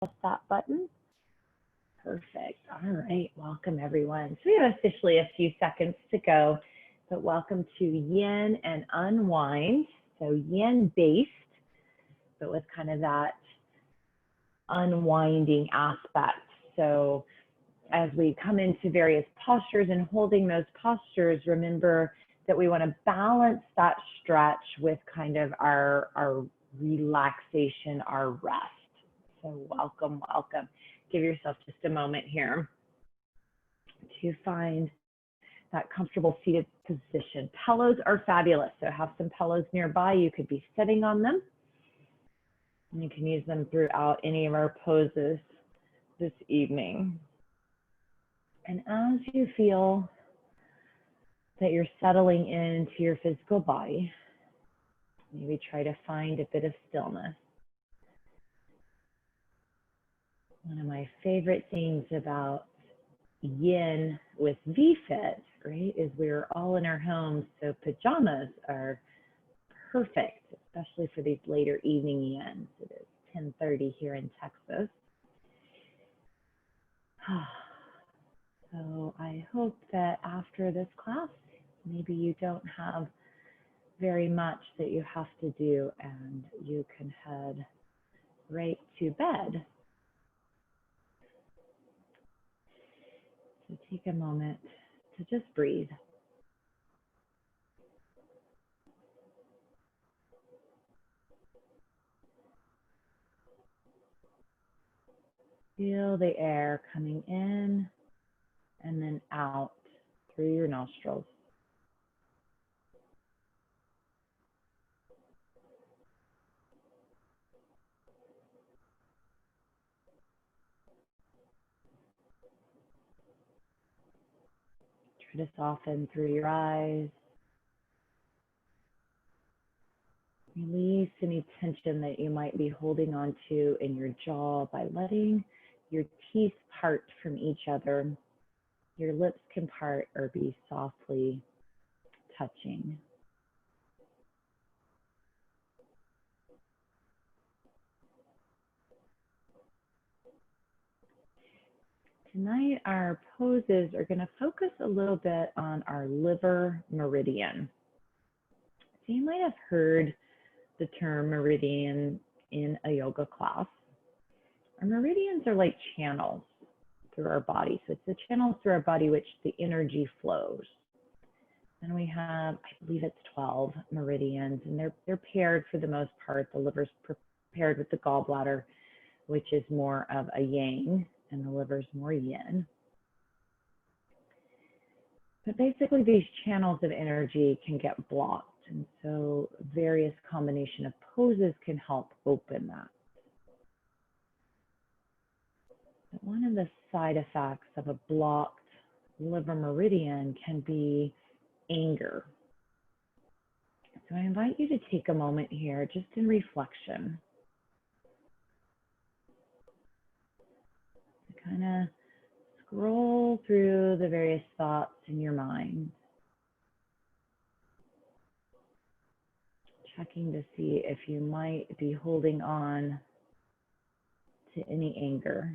that button. Perfect. All right. Welcome, everyone. So we have officially a few seconds to go, but welcome to Yin and Unwind. So yin-based, but with kind of that unwinding aspect. So as we come into various postures and holding those postures, remember that we want to balance that stretch with kind of our relaxation, our rest. So welcome, welcome. Give yourself just a moment here to find that comfortable seated position. Pillows are fabulous, so have some pillows nearby. You could be sitting on them, and you can use them throughout any of our poses this evening. And as you feel that you're settling into your physical body, maybe try to find a bit of stillness. One of my favorite things about yin with VFit, right, is we're all in our homes, so pajamas are perfect, especially for these later evening yins. It is 10:30 here in Texas. So I hope that after this class, maybe you don't have very much that you have to do and you can head right to bed. So take a moment to just breathe. Feel the air coming in and then out through your nostrils. Try to soften through your eyes. Release any tension that you might be holding on to in your jaw by letting your teeth part from each other. Your lips can part or be softly touching. Tonight, our poses are going to focus a little bit on our liver meridian. So you might have heard the term meridian in a yoga class. Our meridians are like channels through our body. So it's the channels through our body which the energy flows. And we have, I believe it's 12 meridians, and they're paired for the most part. The liver's paired with the gallbladder, which is more of a yang, and the liver's more yin. But basically these channels of energy can get blocked. And so various combination of poses can help open that. But one of the side effects of a blocked liver meridian can be anger. So I invite you to take a moment here just in reflection to kind of scroll through the various thoughts in your mind, checking to see if you might be holding on to any anger.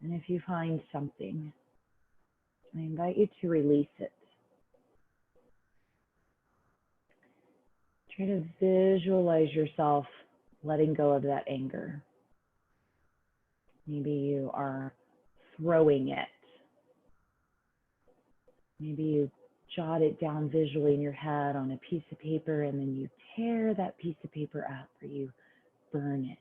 And if you find something, I invite you to release it. Try to visualize yourself letting go of that anger. Maybe you are throwing it. Maybe you jot it down visually in your head on a piece of paper, and then you tear that piece of paper up or you burn it.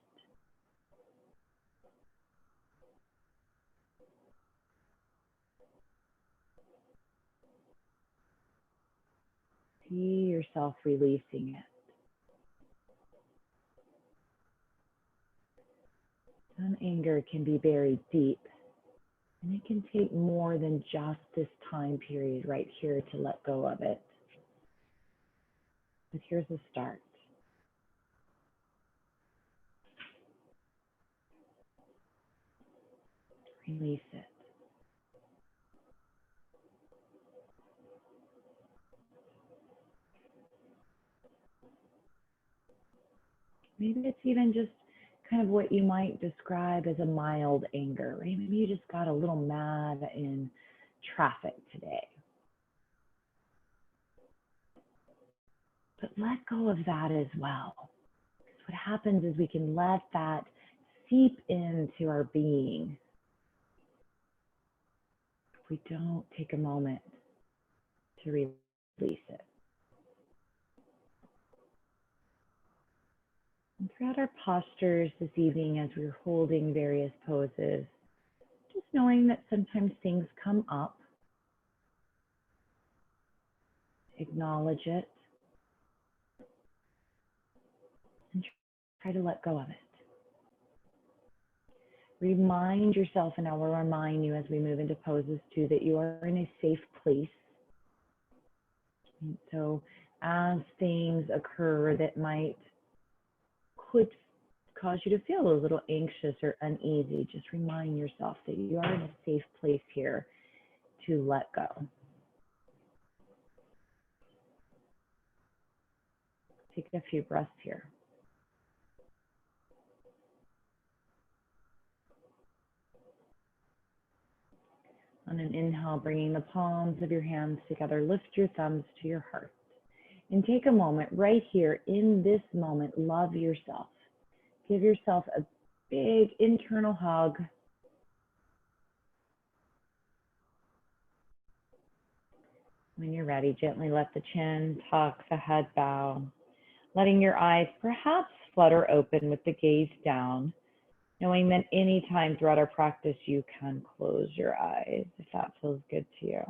See yourself releasing it. Some anger can be buried deep, and it can take more than just this time period right here to let go of it. But here's a start. Release it. Maybe it's even just kind of what you might describe as a mild anger, right? Maybe you just got a little mad in traffic today. But let go of that as well. Because what happens is we can let that seep into our being if we don't take a moment to release it. And throughout our postures this evening, as we're holding various poses, just knowing that sometimes things come up, acknowledge it, and try to let go of it. Remind yourself, and I will remind you as we move into poses too, that you are in a safe place. And so as things occur that could cause you to feel a little anxious or uneasy, just remind yourself that you are in a safe place here to let go. Take a few breaths here. On an inhale, bringing the palms of your hands together, lift your thumbs to your heart. And take a moment right here in this moment, love yourself. Give yourself a big internal hug. When you're ready, gently let the chin tuck, the head bow, letting your eyes perhaps flutter open with the gaze down, knowing that any time throughout our practice you can close your eyes if that feels good to you.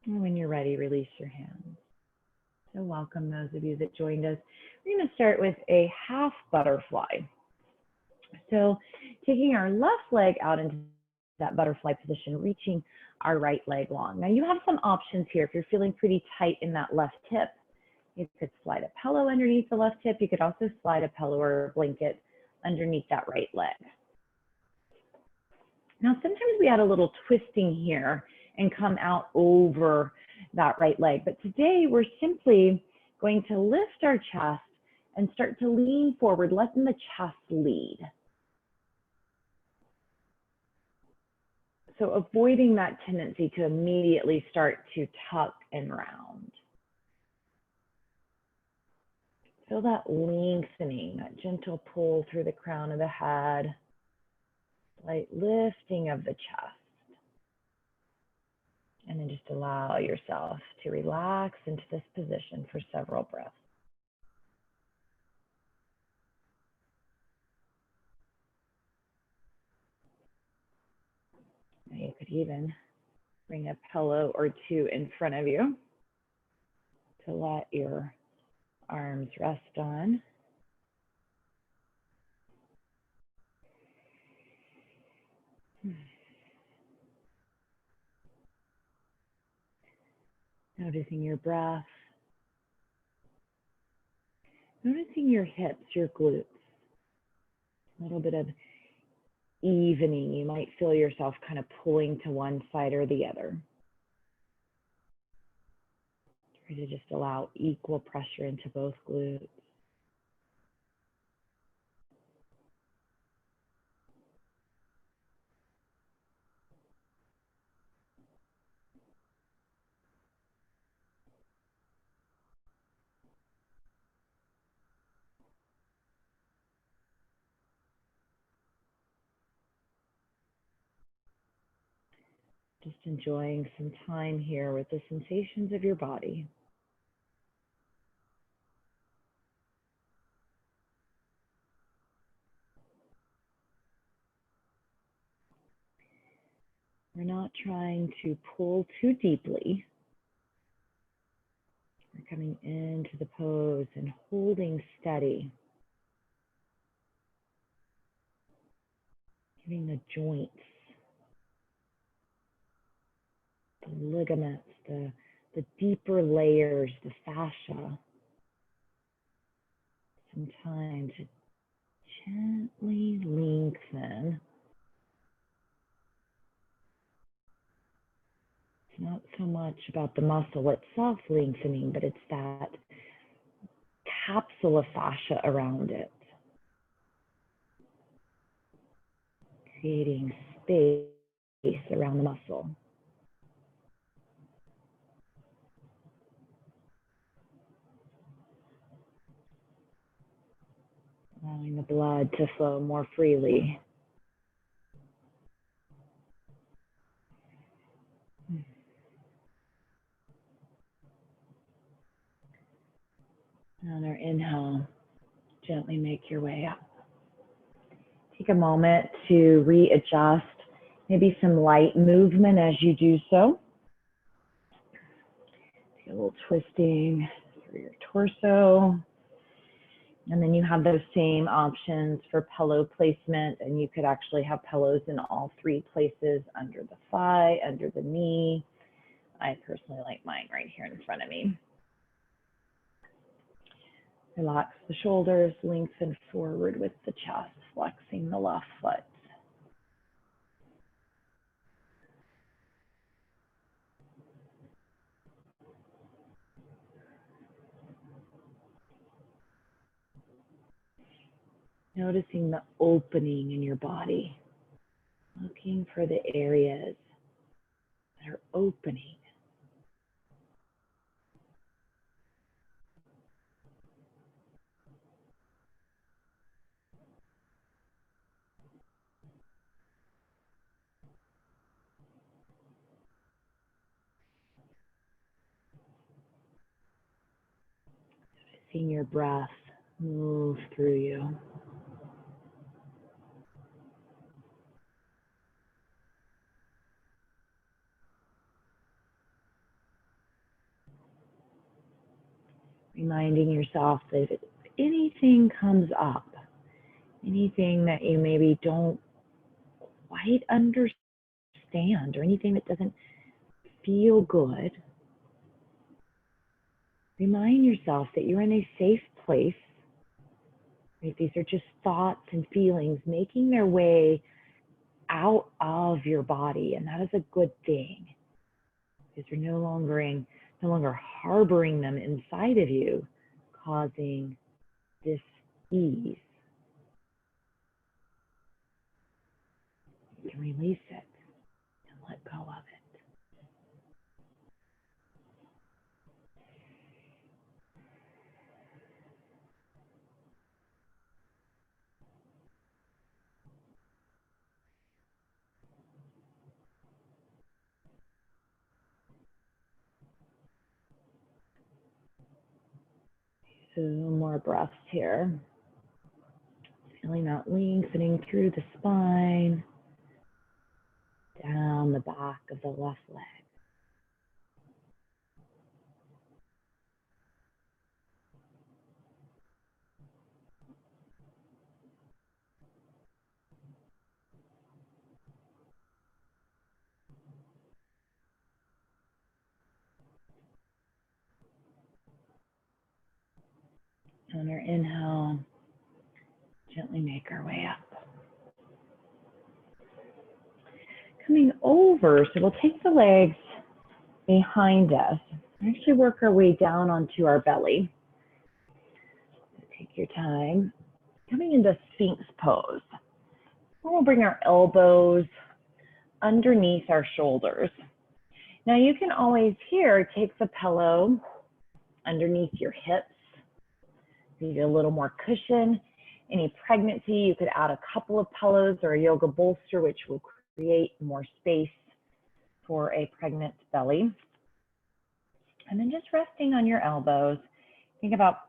And when you're ready, release your hands. So welcome those of you that joined us. We're going to start with a half butterfly. So taking our left leg out into that butterfly position, reaching our right leg long. Now you have some options here. If you're feeling pretty tight in that left hip, you could slide a pillow underneath the left hip. You could also slide a pillow or a blanket underneath that right leg. Now sometimes we add a little twisting here and come out over that right leg. But today we're simply going to lift our chest and start to lean forward, letting the chest lead. So avoiding that tendency to immediately start to tuck and round. Feel that lengthening, that gentle pull through the crown of the head, light lifting of the chest. And then just allow yourself to relax into this position for several breaths. Now you could even bring a pillow or two in front of you to let your arms rest on. Noticing your breath. Noticing your hips, your glutes. A little bit of evening. You might feel yourself kind of pulling to one side or the other. Try to just allow equal pressure into both glutes. Just enjoying some time here with the sensations of your body. We're not trying to pull too deeply. We're coming into the pose and holding steady. Giving the joints, the ligaments, the deeper layers, the fascia, some time to gently lengthen It's not so much about the muscle itself lengthening, but it's that capsule of fascia around it, creating space around the muscle. Allowing the blood to flow more freely. On our inhale, gently make your way up. Take a moment to readjust, maybe some light movement as you do so. Take a little twisting through your torso. And then you have those same options for pillow placement, and you could actually have pillows in all three places, under the thigh, under the knee. I personally like mine right here in front of me. Relax the shoulders, lengthen forward with the chest, flexing the left foot. Noticing the opening in your body, looking for the areas that are opening. Seeing your breath move through you. Reminding yourself that if anything comes up, anything that you maybe don't quite understand or anything that doesn't feel good, remind yourself that you're in a safe place. Right? These are just thoughts and feelings making their way out of your body, and that is a good thing because you're no longer harboring them inside of you, causing dis-ease. You can release it and let go of it. Two more breaths here. Feeling that lengthening through the spine, down the back of the left leg. On our inhale, gently make our way up. Coming over, so we'll take the legs behind us and actually work our way down onto our belly. Take your time. Coming into Sphinx pose. We'll bring our elbows underneath our shoulders. Now you can always here take the pillow underneath your hips. Give you a little more cushion. Any pregnancy, you could add a couple of pillows or a yoga bolster, which will create more space for a pregnant belly. And then just resting on your elbows. Think about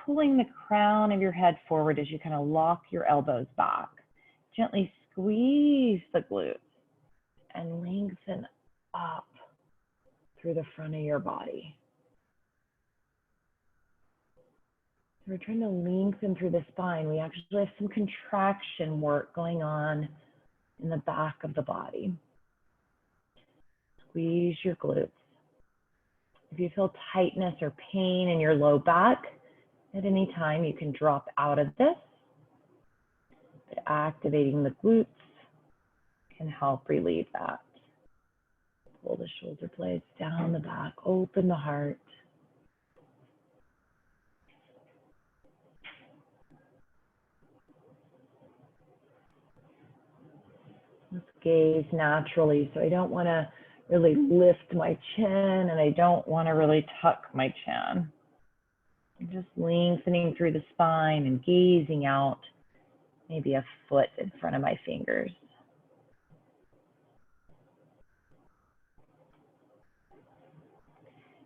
pulling the crown of your head forward as you kind of lock your elbows back. Gently squeeze the glutes and lengthen up through the front of your body. We're trying to lengthen through the spine. We actually have some contraction work going on in the back of the body. Squeeze your glutes. If you feel tightness or pain in your low back, at any time you can drop out of this. But activating the glutes can help relieve that. Pull the shoulder blades down the back, open the heart. Let's gaze naturally. So I don't want to really lift my chin and I don't want to really tuck my chin. I'm just lengthening through the spine and gazing out maybe a foot in front of my fingers.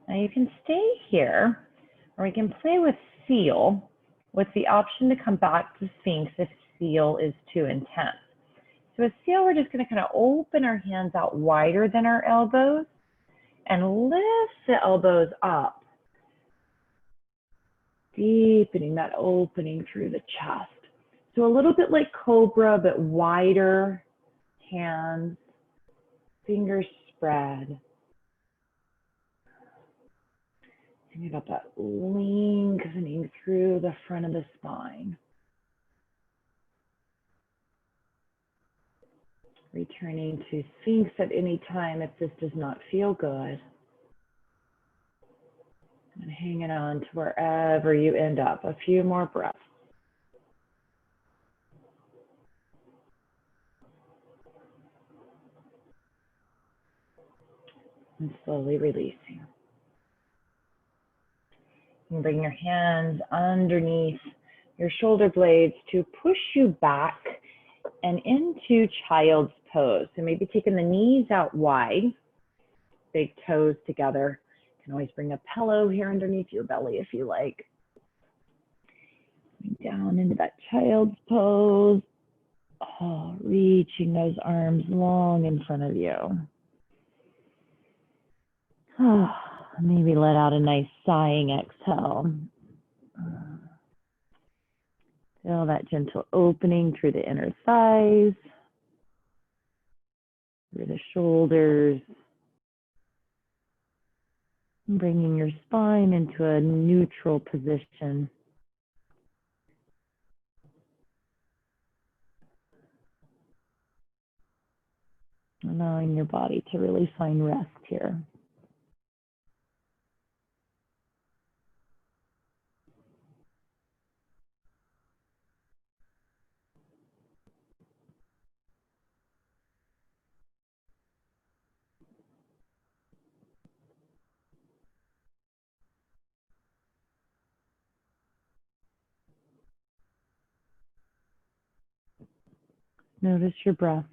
Now you can stay here, or we can play with seal with the option to come back to Sphinx if seal is too intense. So with seal, we're just going to kind of open our hands out wider than our elbows and lift the elbows up, deepening that opening through the chest. So a little bit like cobra, but wider hands, fingers spread. Think about that lengthening through the front of the spine. Returning to Sphinx at any time if this does not feel good. And hanging on to wherever you end up. A few more breaths. And slowly releasing. And bring your hands underneath your shoulder blades to push you back and into child's pose. So maybe taking the knees out wide, big toes together. You can always bring a pillow here underneath your belly if you like. Down into that child's pose. Oh, reaching those arms long in front of you. Oh, maybe let out a nice sighing exhale. Feel that gentle opening through the inner thighs, through the shoulders, bringing your spine into a neutral position. Allowing your body to really find rest here. Notice your breath.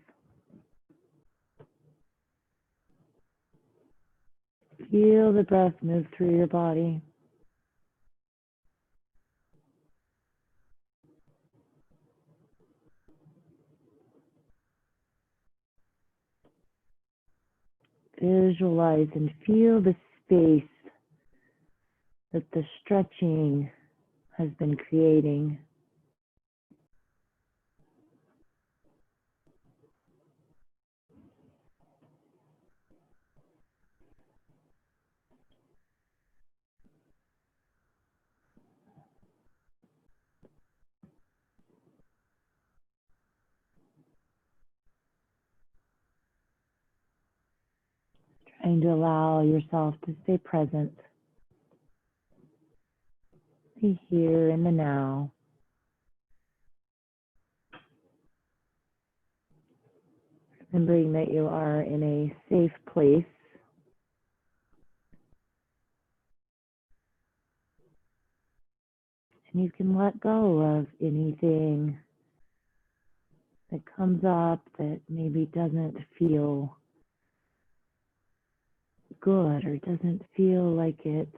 Feel the breath move through your body. Visualize and feel the space that the stretching has been creating. Trying to allow yourself to stay present. Be here in the now. Remembering that you are in a safe place. And you can let go of anything that comes up that maybe doesn't feel good or doesn't feel like it,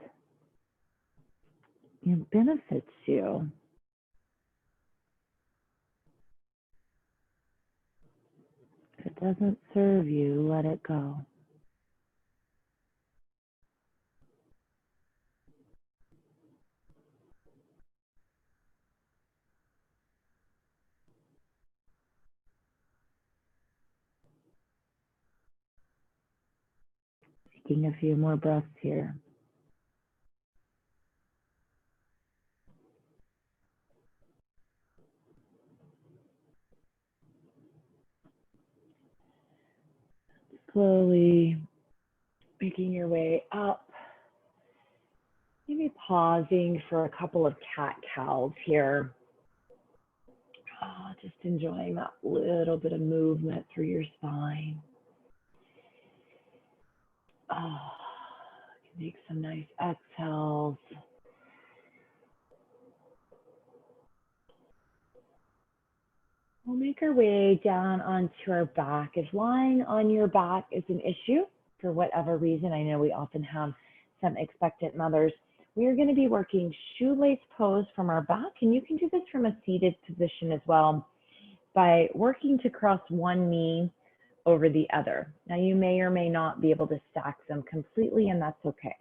benefits you. If it doesn't serve you, let it go. Taking a few more breaths here. Slowly Making your way up. Maybe pausing for a couple of cat-cows here. Just enjoying that little bit of movement through your spine. Make some nice exhales. We'll make our way down onto our back. If lying on your back is an issue, for whatever reason, I know we often have some expectant mothers, we are going to be working shoelace pose from our back, and you can do this from a seated position as well by working to cross one knee over the other. Now, you may or may not be able to stack them completely, and that's okay.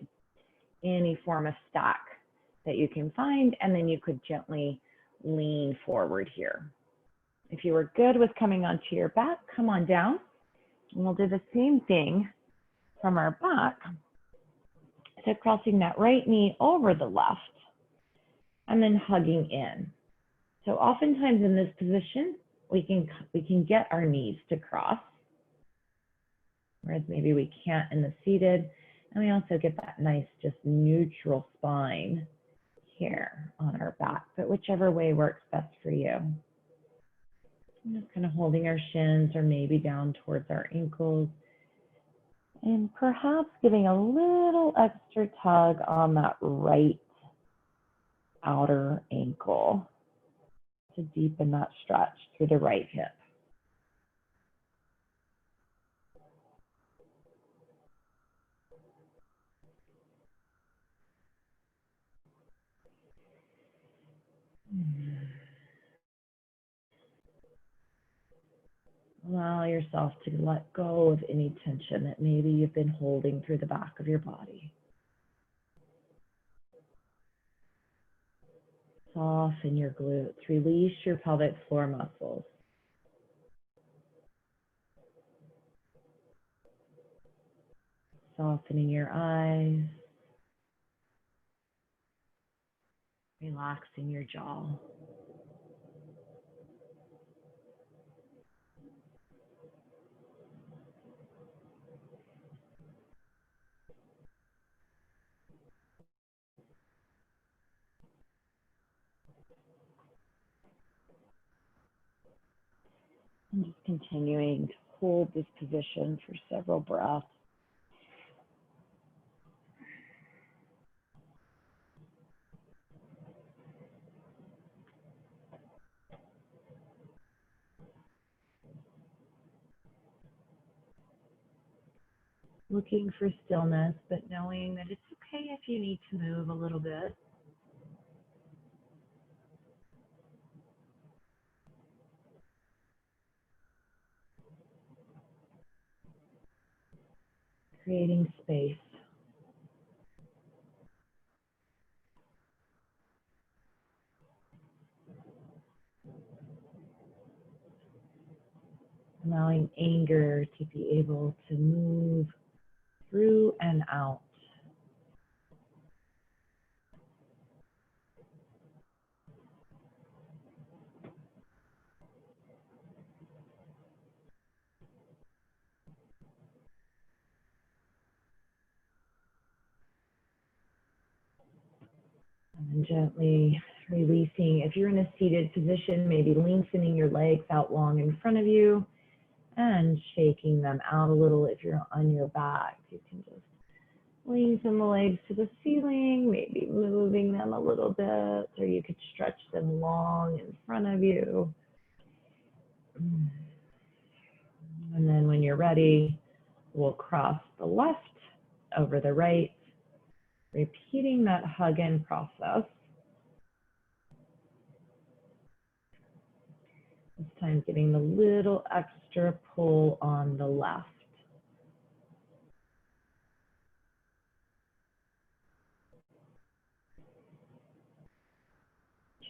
Any form of stack that you can find, and then you could gently lean forward here. If you were good with coming onto your back, come on down, and we'll do the same thing from our back. So crossing that right knee over the left, and then hugging in. So oftentimes in this position, we can get our knees to cross, whereas maybe we can't in the seated. And we also get that nice, just neutral spine here on our back, but whichever way works best for you. I'm just kind of holding our shins or maybe down towards our ankles, and perhaps giving a little extra tug on that right outer ankle to deepen that stretch through the right hip. Allow yourself to let go of any tension that maybe you've been holding through the back of your body. Soften your glutes, release your pelvic floor muscles. Softening your eyes, relaxing your jaw. And just continuing to hold this position for several breaths. Looking for stillness, but knowing that it's okay if you need to move a little bit. Creating space. Allowing anger to be able to move through and out. And gently releasing. If you're in a seated position, maybe lengthening your legs out long in front of you and shaking them out a little. If you're on your back, you can just lengthen the legs to the ceiling, maybe moving them a little bit, or you could stretch them long in front of you. And then when you're ready, we'll cross the left over the right, repeating that hug-in process. This time getting the little extra pull on the left.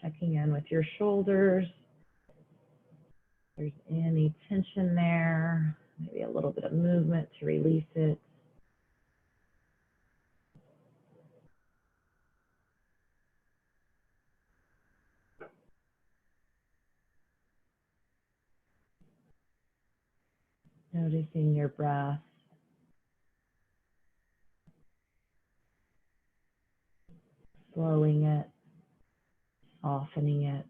Checking in with your shoulders. If there's any tension there, maybe a little bit of movement to release it. Noticing your breath. slowing it, softening it.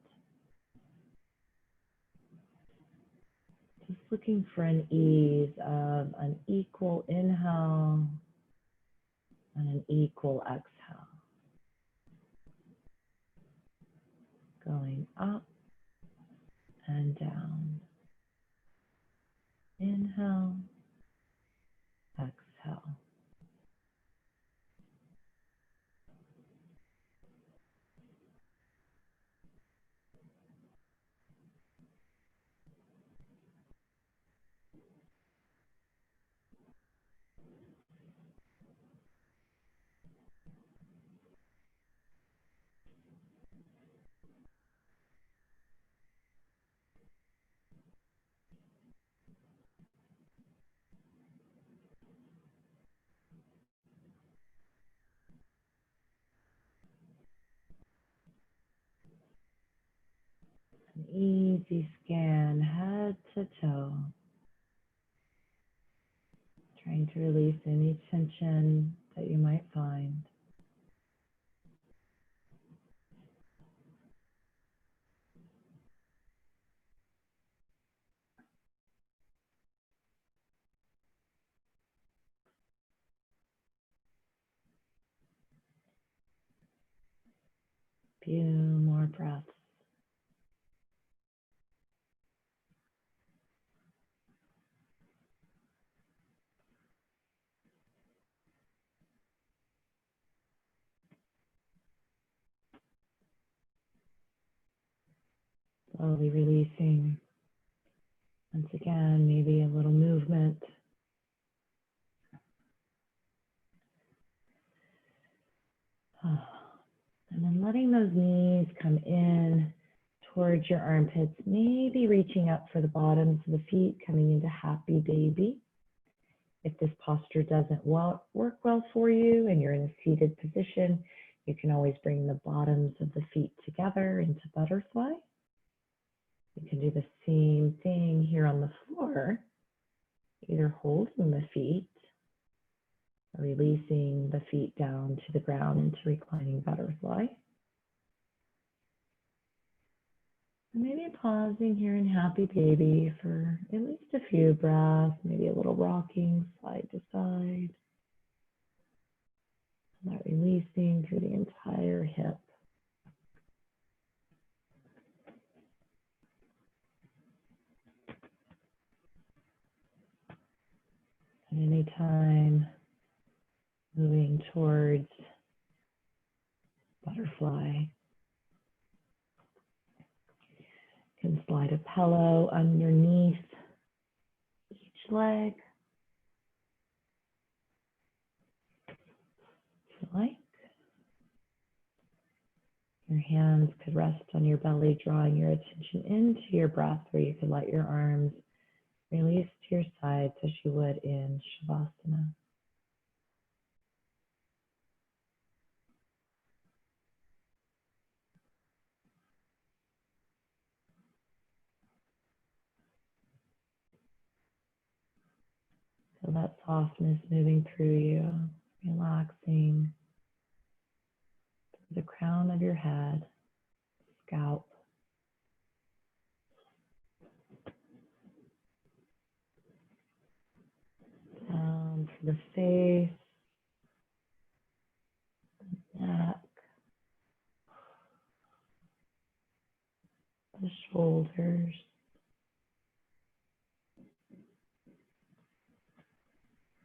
Just looking for an ease of an equal inhale and an equal exhale. Going up and down. Inhale, exhale. An easy scan head to toe. Trying to release any tension that you might find. Few more breaths. Slowly releasing. Once again, maybe a little movement. And then letting those knees come in towards your armpits, maybe reaching up for the bottoms of the feet, coming into happy baby. If this posture doesn't work well for you and you're in a seated position, you can always bring the bottoms of the feet together into butterfly. You can do the same thing here on the floor, either holding the feet or releasing the feet down to the ground into reclining butterfly. And maybe pausing here in happy baby for at least a few breaths, maybe a little rocking side to side. And that releasing through the entire hip. At any time, moving towards butterfly. You can slide a pillow underneath each leg, if you like. Your hands could rest on your belly, drawing your attention into your breath, or you could let your arms release to your sides as you would in Shavasana. Feel that softness moving through you, relaxing the crown of your head, scalp, down to the face, neck, the shoulders,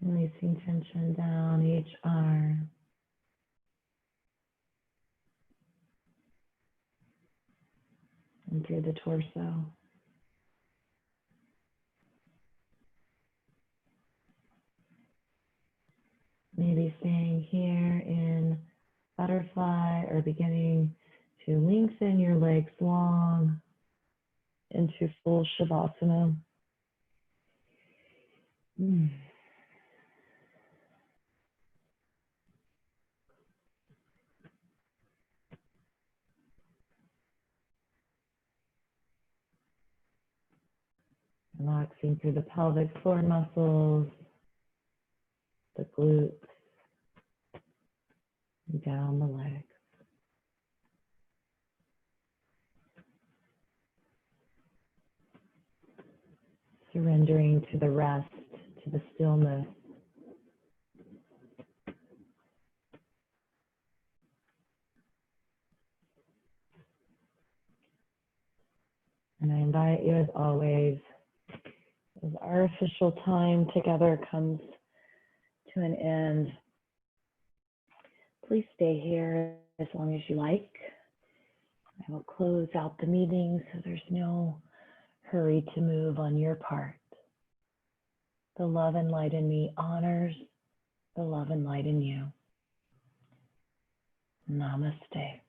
releasing tension down each arm. And through the torso. Maybe staying here in butterfly or beginning to lengthen your legs long into full Shavasana. Relaxing through the pelvic floor muscles, the glutes, and down the legs. surrendering to the rest, to the stillness. And I invite you, as always, as our official time together comes to an end, please stay here as long as you like. I will close out the meeting so there's no hurry to move on your part. The love and light in me honors the love and light in you. Namaste.